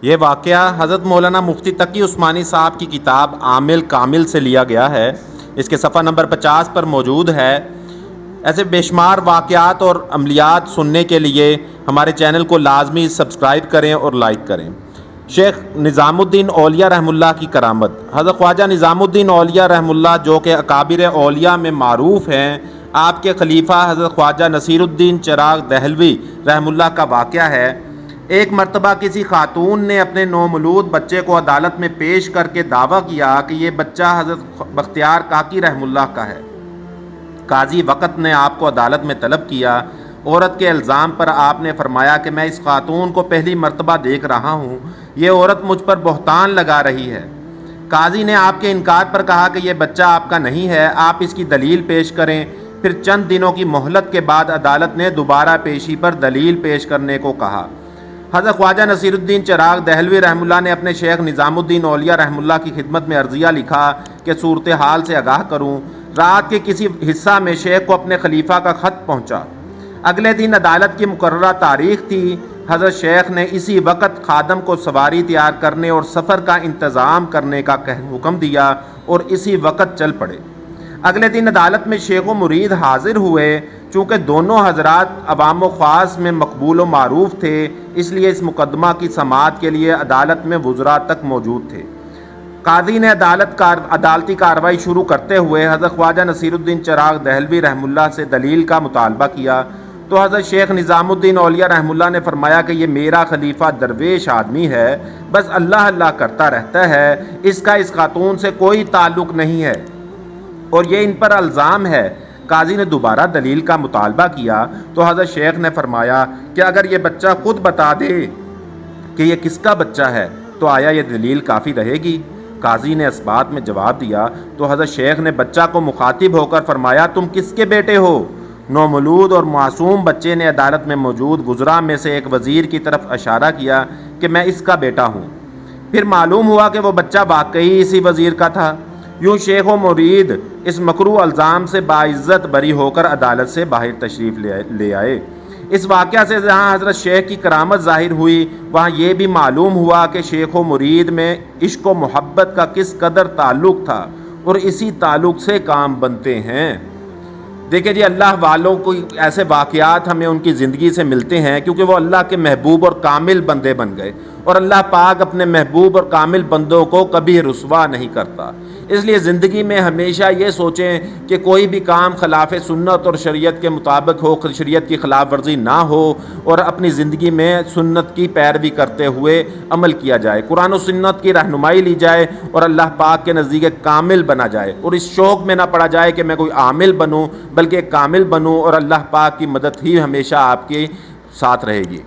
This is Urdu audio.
یہ واقعہ حضرت مولانا مفتی تقی عثمانی صاحب کی کتاب عامل کامل سے لیا گیا ہے۔ اس کے صفحہ نمبر 50 پر موجود ہے۔ ایسے بے شمار واقعات اور عملیات سننے کے لیے ہمارے چینل کو لازمی سبسکرائب کریں اور لائک کریں۔ شیخ نظام الدین اولیاء رحمہ اللہ کی کرامت۔ حضرت خواجہ نظام الدین اولیاء رحمہ اللہ جو کہ اکابر اولیاء میں معروف ہیں، آپ کے خلیفہ حضرت خواجہ نصیر الدین چراغ دہلوی رحمہ اللہ کا واقعہ ہے۔ ایک مرتبہ کسی خاتون نے اپنے نومولود بچے کو عدالت میں پیش کر کے دعویٰ کیا کہ یہ بچہ حضرت بختیار کاکی رحمہ اللہ کا ہے۔ قاضی وقت نے آپ کو عدالت میں طلب کیا۔ عورت کے الزام پر آپ نے فرمایا کہ میں اس خاتون کو پہلی مرتبہ دیکھ رہا ہوں، یہ عورت مجھ پر بہتان لگا رہی ہے۔ قاضی نے آپ کے انکار پر کہا کہ یہ بچہ آپ کا نہیں ہے، آپ اس کی دلیل پیش کریں۔ پھر چند دنوں کی مہلت کے بعد عدالت نے دوبارہ پیشی پر دلیل پیش کرنے کو کہا۔ حضرت خواجہ نصیر الدین چراغ دہلوی رحمہ اللہ نے اپنے شیخ نظام الدین اولیاء رحمہ اللہ کی خدمت میں عرضیہ لکھا کہ صورتحال سے آگاہ کروں۔ رات کے کسی حصہ میں شیخ کو اپنے خلیفہ کا خط پہنچا۔ اگلے دن عدالت کی مقررہ تاریخ تھی۔ حضرت شیخ نے اسی وقت خادم کو سواری تیار کرنے اور سفر کا انتظام کرنے کا حکم دیا اور اسی وقت چل پڑے۔ اگلے دن عدالت میں شیخ و مرید حاضر ہوئے۔ چونکہ دونوں حضرات عوام و خواص میں مقبول و معروف تھے، اس لیے اس مقدمہ کی سماعت کے لیے عدالت میں وزراء تک موجود تھے۔ قاضی نے عدالتی کارروائی شروع کرتے ہوئے حضرت خواجہ نصیر الدین چراغ دہلوی رحمہ اللہ سے دلیل کا مطالبہ کیا تو حضرت شیخ نظام الدین اولیاء رحمہ اللہ نے فرمایا کہ یہ میرا خلیفہ درویش آدمی ہے، بس اللہ اللہ کرتا رہتا ہے، اس کا اس خاتون سے کوئی تعلق نہیں ہے اور یہ ان پر الزام ہے۔ قاضی نے دوبارہ دلیل کا مطالبہ کیا تو حضرت شیخ نے فرمایا کہ اگر یہ بچہ خود بتا دے کہ یہ کس کا بچہ ہے تو آیا یہ دلیل کافی رہے گی؟ قاضی نے اس بات میں جواب دیا تو حضرت شیخ نے بچہ کو مخاطب ہو کر فرمایا تم کس کے بیٹے ہو؟ نومولود اور معصوم بچے نے عدالت میں موجود وزراء میں سے ایک وزیر کی طرف اشارہ کیا کہ میں اس کا بیٹا ہوں۔ پھر معلوم ہوا کہ وہ بچہ واقعی اسی وزیر کا تھا۔ یوں شیخ و مرید اس مکروہ الزام سے باعزت بری ہو کر عدالت سے باہر تشریف لے آئے۔ اس واقعہ سے جہاں حضرت شیخ کی کرامت ظاہر ہوئی، وہاں یہ بھی معلوم ہوا کہ شیخ و مرید میں عشق و محبت کا کس قدر تعلق تھا اور اسی تعلق سے کام بنتے ہیں۔ دیکھیں جی، اللہ والوں کو ایسے واقعات ہمیں ان کی زندگی سے ملتے ہیں کیونکہ وہ اللہ کے محبوب اور کامل بندے بن گئے، اور اللہ پاک اپنے محبوب اور کامل بندوں کو کبھی رسوا نہیں کرتا۔ اس لیے زندگی میں ہمیشہ یہ سوچیں کہ کوئی بھی کام خلاف سنت اور شریعت کے مطابق ہو، شریعت کی خلاف ورزی نہ ہو، اور اپنی زندگی میں سنت کی پیروی کرتے ہوئے عمل کیا جائے، قرآن و سنت کی رہنمائی لی جائے اور اللہ پاک کے نزدیک کامل بنا جائے، اور اس شوق میں نہ پڑا جائے کہ میں کوئی عامل بنوں، بلکہ کامل بنوں، اور اللہ پاک کی مدد ہی ہمیشہ آپ کے ساتھ رہے گی۔